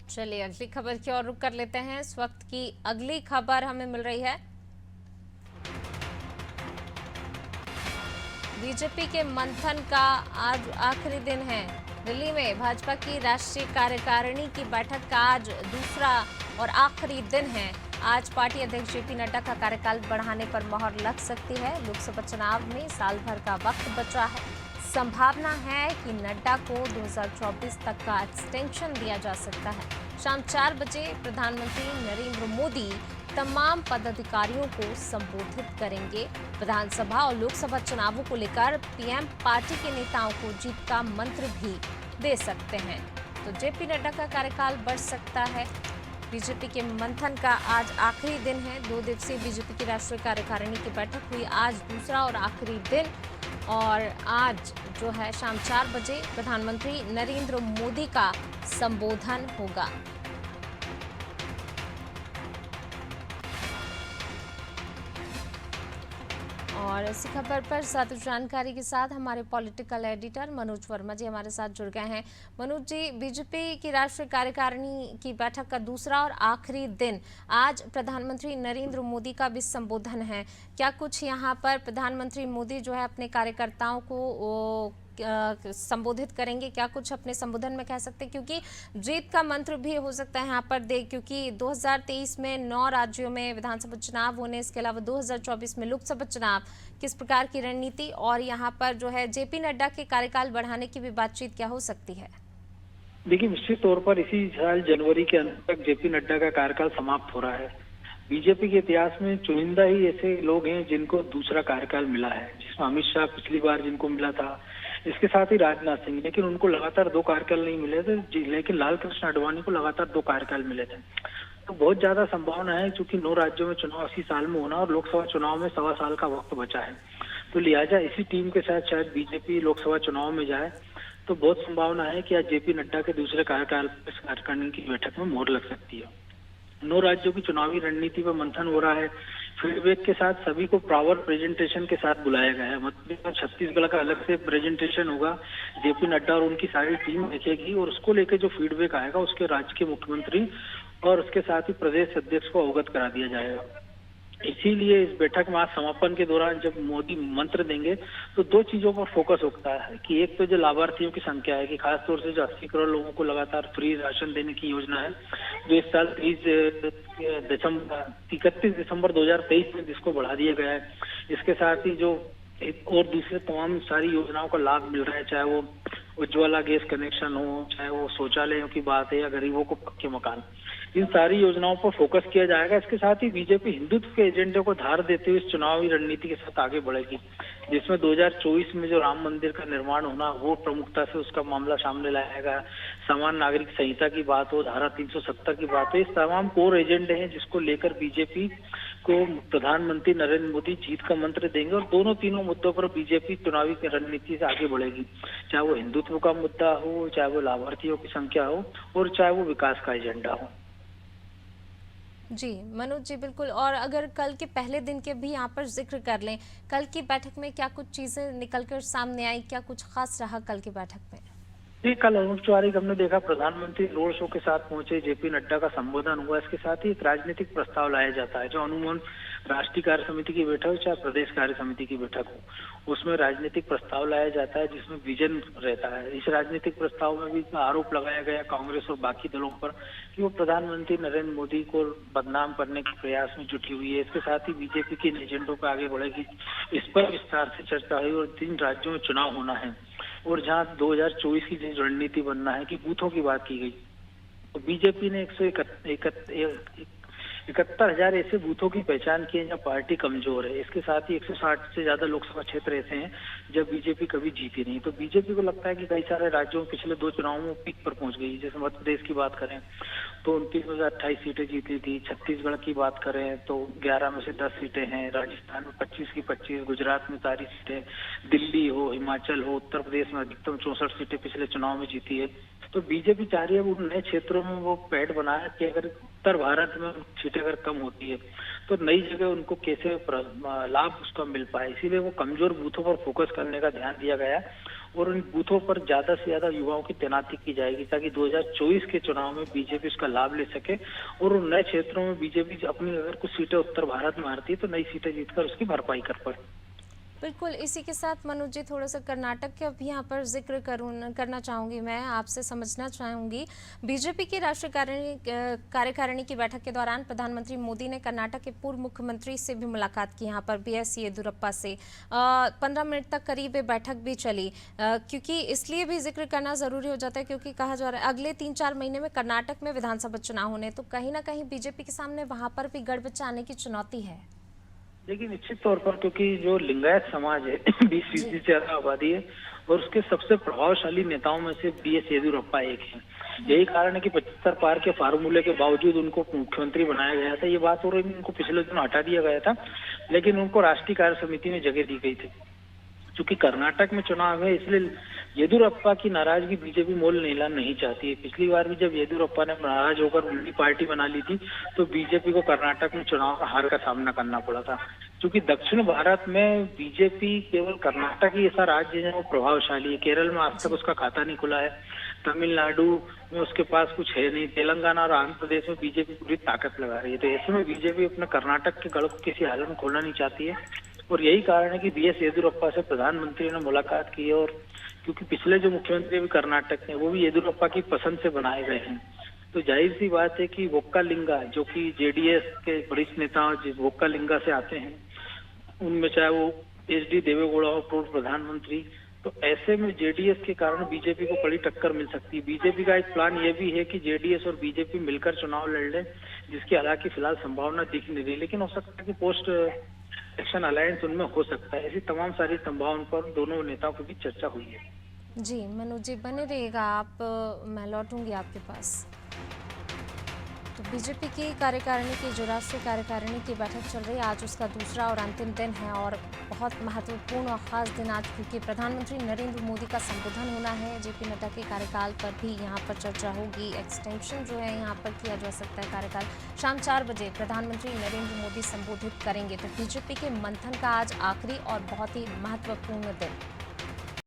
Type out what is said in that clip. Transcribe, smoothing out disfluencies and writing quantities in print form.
चलिए अगली खबर की ओर रुख कर लेते हैं। इस वक्त की अगली खबर हमें मिल रही है बीजेपी के मंथन का आज आखिरी दिन है। दिल्ली में भाजपा की राष्ट्रीय कार्यकारिणी की बैठक का आज दूसरा और आखिरी दिन है। आज पार्टी अध्यक्ष जेपी नड्डा का कार्यकाल बढ़ाने पर मोहर लग सकती है। लोकसभा चुनाव में साल भर का वक्त बचा है। संभावना है कि नड्डा को 2024 तक का एक्सटेंशन दिया जा सकता है। शाम 4 बजे प्रधानमंत्री नरेंद्र मोदी तमाम पदाधिकारियों को संबोधित करेंगे। विधानसभा और लोकसभा चुनावों को लेकर पीएम पार्टी के नेताओं को जीत का मंत्र भी दे सकते हैं। तो जेपी नड्डा का कार्यकाल बढ़ सकता है। बीजेपी के मंथन का आज आखिरी दिन है। 2 दिवसीय बीजेपी की राष्ट्रीय कार्यकारिणी की बैठक हुई आज दूसरा और आखिरी दिन, और आज जो है शाम 4 बजे प्रधानमंत्री नरेंद्र मोदी का संबोधन होगा। और इसी खबर पर ज्यादा जानकारी के साथ हमारे पॉलिटिकल एडिटर मनोज वर्मा जी हमारे साथ जुड़ गए हैं। मनोज जी, बीजेपी की राष्ट्रीय कार्यकारिणी की बैठक का दूसरा और आखिरी दिन, आज प्रधानमंत्री नरेंद्र मोदी का भी संबोधन है। क्या कुछ यहाँ पर प्रधानमंत्री मोदी जो है अपने कार्यकर्ताओं को संबोधित करेंगे? क्या कुछ अपने संबोधन में कह सकते हैं, क्योंकि जीत का मंत्र भी हो सकता है यहाँ पर दे, क्योंकि 2023 में 9 राज्यों में विधानसभा चुनाव होने, इसके अलावा 2024 में लोकसभा चुनाव, किस प्रकार की रणनीति और यहाँ पर जो है जेपी नड्डा के कार्यकाल बढ़ाने की भी बातचीत क्या हो सकती है? देखिए, निश्चित तौर पर इसी साल जनवरी के अंत तक जेपी नड्डा का कार्यकाल समाप्त हो रहा है। बीजेपी के इतिहास में चुनिंदा ही ऐसे लोग हैं जिनको दूसरा कार्यकाल मिला है, जिसमें अमित शाह पिछली बार जिनको मिला था, इसके साथ ही राजनाथ सिंह, लेकिन उनको लगातार 2 कार्यकाल नहीं मिले थे, लेकिन लाल कृष्ण आडवाणी को लगातार 2 कार्यकाल मिले थे। तो बहुत ज्यादा संभावना है, क्योंकि 9 राज्यों में चुनाव इसी साल में होना और लोकसभा चुनाव में 1.25 साल का वक्त बचा है, तो लिहाजा इसी टीम के साथ शायद बीजेपी लोकसभा चुनाव में जाए। तो बहुत संभावना है कि आज जेपी नड्डा के दूसरे कार्यकाल पर कार्यकारिणी की बैठक में मोहर लग सकती है। 9 राज्यों की चुनावी रणनीति पर मंथन हो रहा है। फीडबैक के साथ सभी को पावर प्रेजेंटेशन के साथ बुलाया गया है। मतलब छत्तीसगढ़ का अलग से प्रेजेंटेशन होगा, जेपी नड्डा और उनकी सारी टीम देखेगी, और उसको लेकर जो फीडबैक आएगा उसके राज्य के मुख्यमंत्री और उसके साथ ही प्रदेश अध्यक्ष को अवगत करा दिया जाएगा। इसीलिए इस बैठक में आज समापन के दौरान जब मोदी मंत्र देंगे तो 2 चीजों पर फोकस होता है कि एक तो जो लाभार्थियों की संख्या है, कि खासतौर से जो 80 करोड़ लोगों को लगातार फ्री राशन देने की योजना है, जो इस साल 31 दिसंबर 2023 में जिसको बढ़ा दिया गया है। इसके साथ ही जो और दूसरे तमाम सारी योजनाओं का लाभ मिल रहा है, चाहे वो उज्ज्वला गैस कनेक्शन हो, चाहे वो शौचालयों की बात है या गरीबों को पक्के मकान, इन सारी योजनाओं पर फोकस किया जाएगा। इसके साथ ही बीजेपी हिंदुत्व के एजेंडे को धार देते हुए इस चुनावी रणनीति के साथ आगे बढ़ेगी, जिसमें 2024 में जो राम मंदिर का निर्माण होना, वो प्रमुखता से उसका मामला सामने लाएगा। समान नागरिक संहिता की बात हो, धारा 370 की बात हो, इस तमाम कोर एजेंडे हैं जिसको लेकर बीजेपी को प्रधानमंत्री नरेंद्र मोदी जीत का मंत्र देंगे, और तीनों मुद्दों पर बीजेपी चुनावी रणनीति से आगे बढ़ेगी, चाहे वो हिंदुत्व का मुद्दा हो, चाहे वो लाभार्थियों की संख्या हो, और चाहे वो विकास का एजेंडा हो। जी मनोज जी, बिल्कुल। और अगर कल के पहले दिन के भी यहाँ पर जिक्र कर लें, कल की बैठक में क्या कुछ चीजें निकलकर सामने आई, क्या कुछ खास रहा कल की बैठक में? जी, कल औपचारिक हमने देखा प्रधानमंत्री रोड शो के साथ पहुंचे, जेपी नड्डा का संबोधन हुआ। इसके साथ ही एक राजनीतिक प्रस्ताव लाया जाता है, जो अमूमन राष्ट्रीय कार्य समिति की बैठक हो चाहे प्रदेश कार्य समिति की बैठक हो, उसमें राजनीतिक प्रस्ताव लाया जाता है जिसमें विजन रहता है। इस राजनीतिक प्रस्ताव में भी आरोप लगाया गया कांग्रेस और बाकी दलों पर कि वो प्रधानमंत्री नरेंद्र मोदी को बदनाम करने के प्रयास में जुटी हुई है। इसके साथ ही बीजेपी के एजेंडों पर आगे बढ़ेगी, इस पर विस्तार से चर्चा हुई। और 3 राज्यों में चुनाव होना है, और जहां 2024 की जो रणनीति बनना है कि बूथों की बात की गई, तो बीजेपी ने 71,000 ऐसे बूथों की पहचान की है जहाँ पार्टी कमजोर है। इसके साथ ही 160 से ज्यादा लोकसभा क्षेत्र ऐसे हैं जब बीजेपी कभी जीती नहीं। तो बीजेपी को लगता है कि कई सारे राज्यों में पिछले 2 चुनावों में पीक पर पहुंच गई। जैसे मध्य प्रदेश की बात करें तो 29,028 सीटें जीती थी, छत्तीसगढ़ की बात करें तो 11 में से 10 सीटें हैं, राजस्थान में 25 की 25, गुजरात में सारी सीटें, दिल्ली हो, हिमाचल हो, उत्तर प्रदेश में अधिकतम 64 सीटें पिछले चुनाव में जीती है। तो बीजेपी चाह रही है वो नए क्षेत्रों में वो पैठ बनाए कि अगर उत्तर भारत में सीटें अगर कम होती है तो नई जगह उनको कैसे लाभ उसका मिल पाए, इसीलिए वो कमजोर बूथों पर फोकस करने का ध्यान दिया गया। और इन बूथों पर ज्यादा से ज्यादा युवाओं की तैनाती की जाएगी ताकि 2024 के चुनाव में बीजेपी इसका लाभ ले सके और उन नए क्षेत्रों में बीजेपी अपनी अगर कुछ सीटें उत्तर भारत में हारती है तो नई सीटें जीतकर उसकी भरपाई कर पाए। बिल्कुल, इसी के साथ मनोज जी थोड़ा-सा कर्नाटक का भी यहाँ पर ज़िक्र करना चाहूँगी मैं, आपसे समझना चाहूँगी। बीजेपी की राष्ट्रीय कार्यकारिणी की बैठक के दौरान प्रधानमंत्री मोदी ने कर्नाटक के पूर्व मुख्यमंत्री से भी मुलाकात की यहाँ पर बीएस येदियुरप्पा से। 15 मिनट तक करीब ये बैठक भी चली। क्योंकि इसलिए भी ज़िक्र करना ज़रूरी हो जाता है क्योंकि कहा जा रहा है अगले 3-4 महीने में कर्नाटक में विधानसभा चुनाव होने, तो कहीं न कहीं बीजेपी के सामने वहाँ पर भी गड़बड़ आने की चुनौती है। देखिए निश्चित तौर पर क्योंकि जो लिंगायत समाज है 20% से ज्यादा आबादी है और उसके सबसे प्रभावशाली नेताओं में से बीएस येदियुरप्पा एक है। यही कारण है कि 75 पार के फार्मूले के बावजूद उनको मुख्यमंत्री बनाया गया था। ये बात हो रही उनको पिछले दिनों हटा दिया गया था, लेकिन उनको राष्ट्रीय कार्य समिति में जगह दी गई थी। क्योंकि कर्नाटक में चुनाव है इसलिए येदियुरप्पा की नाराजगी बीजेपी मोल नहीं चाहती है। पिछली बार भी जब येदियुरप्पा ने नाराज होकर उल्टी पार्टी बना ली थी तो बीजेपी को कर्नाटक में चुनाव का हार का सामना करना पड़ा था। क्योंकि दक्षिण भारत में बीजेपी केवल कर्नाटक ही ऐसा राज्य है वो प्रभावशाली है। केरल में आज तक उसका खाता नहीं खुला है, तमिलनाडु में उसके पास कुछ है नहीं, तेलंगाना और आंध्र प्रदेश में बीजेपी पूरी ताकत लगा रही है। तो ऐसे में बीजेपी अपने कर्नाटक के गढ़ को किसी हालत में खोलना नहीं चाहती है और यही कारण है कि बीएस येदियुरप्पा से प्रधानमंत्री ने मुलाकात की है। और क्योंकि पिछले जो मुख्यमंत्री भी कर्नाटक में वो भी येदियुरप्पा की पसंद से बनाए गए हैं, तो जाहिर सी बात है कि वोक्कालिंगा जो कि जेडीएस के वरिष्ठ नेता वोक्कालिंगा से आते हैं, उनमें चाहे वो एचडी देवेगौड़ा हो पूर्व प्रधानमंत्री, तो ऐसे में जेडीएस के कारण बीजेपी को बड़ी टक्कर मिल सकती है। बीजेपी का एक प्लान ये भी है कि जेडीएस और बीजेपी मिलकर चुनाव लड़ लें, जिसकी हालांकि फिलहाल संभावना दिख नहीं रही, लेकिन हो सकता है कि पोस्ट इलेक्शन अलायंस उनमें हो सकता है। ऐसी तमाम सारी संभावनाओं पर दोनों नेताओं के बीच चर्चा हुई है। जी मनोज जी बने रहिएगा आप, मैं लौटूंगी आपके पास। तो बीजेपी की कार्यकारिणी की जो राष्ट्रीय कार्यकारिणी की बैठक चल रही है आज उसका दूसरा और अंतिम दिन है और बहुत महत्वपूर्ण और ख़ास दिन आज क्योंकि प्रधानमंत्री नरेंद्र मोदी का संबोधन होना है। जेपी नड्डा के कार्यकाल पर भी यहाँ पर चर्चा होगी। एक्सटेंशन जो है यहाँ पर किया जा सकता है कार्यकाल। शाम 4 बजे प्रधानमंत्री नरेंद्र मोदी संबोधित करेंगे। तो बीजेपी के मंथन का आज आखिरी और बहुत ही महत्वपूर्ण दिन।